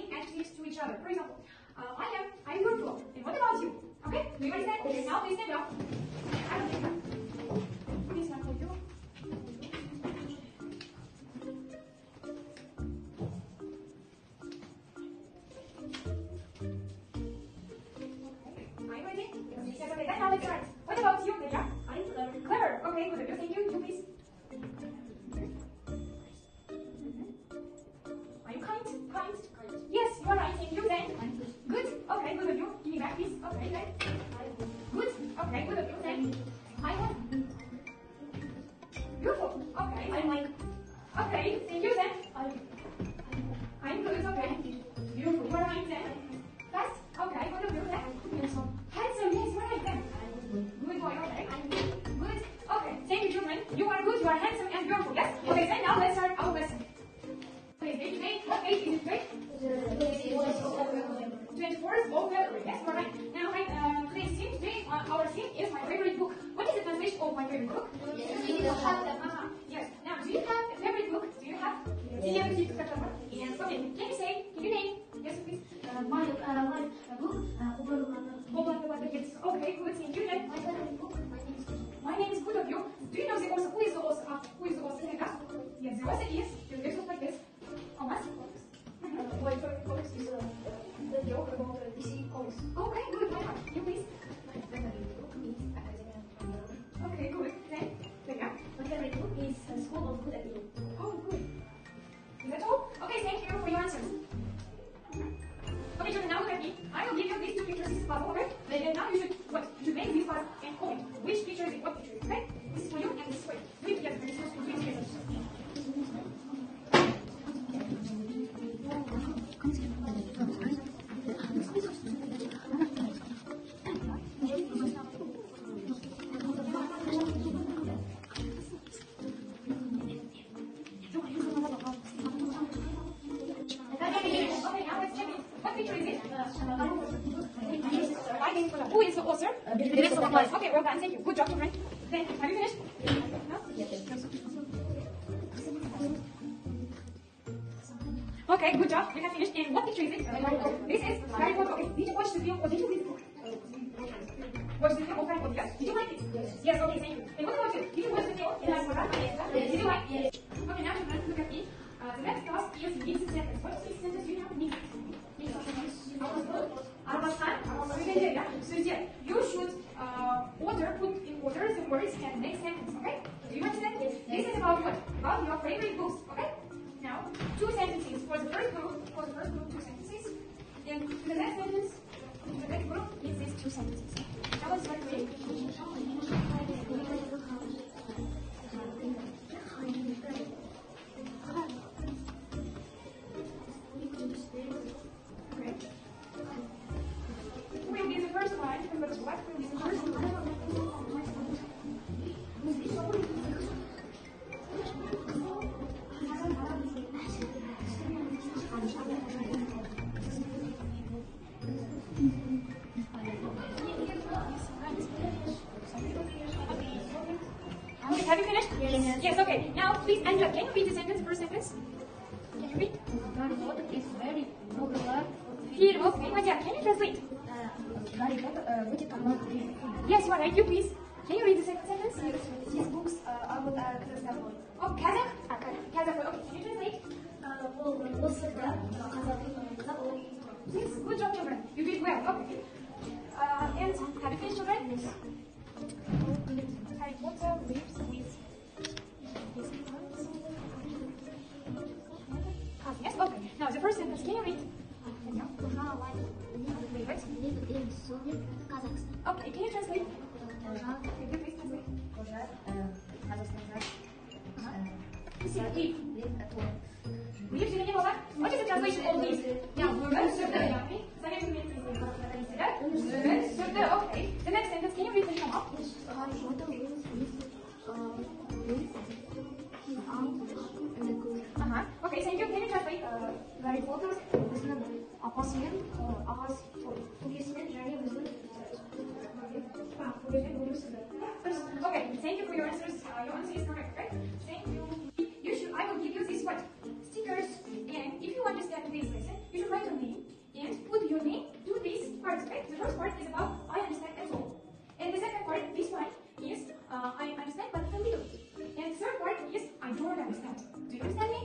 giving adjectives to each other. For example, I'm beautiful. And what about you? Okay? Do you understand? Okay, now please stand up. I will take that. Please stand for you. Are you ready? Yes, okay, then now let's start. What about you, Lydia? I'm clever. Clever. Okay, good of you. Thank you. You please. Are you kind? Kind? Yes, you are right. Thank you. Then. Good. Okay, good of you. Give me back, please. Okay, then. Good. Okay, good of you. Then. I am beautiful. Okay. I'm like. Okay, thank you. Then. I'm good. Okay. Beautiful. You are right. Then. Fast. Okay, good of you. Then. Handsome. Yes, you are right. Then. Good boy. Okay. Good. Okay. Thank you, children. You are good. You are handsome and beautiful. Yes. Okay. Then now let's start our lesson. Okay. What page is it? Great. 24 is both letters. Yes, correct. Now, today's scene. Today, our scene is my favorite book. What is the translation of my favorite book? Yes. Now, do you have a favorite book? Do you have? Yes. Okay. Can you say? Can you name? Yes, please. My book. Yes. Okay. Good. Thank you. Then. My favorite book. My name is good of you. Do you know the author? Who is the author? Who is the author? Yes, the author is. You get like this. Thomas. My favorite book is the author about DC Comics. Okay, good. You please. My favorite book is Okay, good. Then, my favorite book is School of Good and Evil. oh, good. Is that all? Okay, thank you for your answers. Okay, children, now look at me. I will give you these two pictures. This is puzzle, okay? And now you should make these puzzles and comment which picture is what picture is, okay? This is for you and this is for you. Do it together. This is for you together. Who is the author? Okay, well done. Thank you. Good job, children. Then, have you finished? No? Yes. Okay, good job. We have finished. And what picture is it? This is Harry Potter. Okay, did you watch the film or did you read the book? Watch the film of Harry Potter, yes? Did you like it? Yes, okay, thank you. And what about you? Did you watch the film in Harry Potter? Yes. Did you like it? Okay, now children, look at me. The next task is mixed sentence. What is mixed sentence? Do you know? Mixed. You should put in order the words and make sentence, okay? Do you understand? Yes. This is about what? About your favorite books, okay? Now, two sentences for the first group. Two sentences. Then the next sentence, the next group is these two sentences. Now let's start with. Who will be the first one? What will be the first one? Have you finished? Yes. Yes, okay. Now, please, Angela, can you read the sentence, first sentence? Can you read? Harry Potter is very popular. Here, okay. Nadia, can you translate? Harry Potter будет помочь. Yes, you are right. You please. Can you read the second sentence? His books are about Kazakhstan. Oh, Kazakh? Kazakh. Okay, can you translate? Yes, good job, children. You did well. Okay. And have you finished, children? Yes. Harry Potter lives with his cousin. Yes, okay. Now the first sentence, can you read? Okay, can you translate? Can you please translate? What is the translation of this? Okay. The next sentence, can you read the up? Okay, thank you. Can you translate? Harry Potter опасен ағас көкесімен және біздің Okay, thank you for your answers. Your answer is correct, right? Thank you. I will give you this what? Stickers. And if you understand today's lesson, you should write on Do you understand me?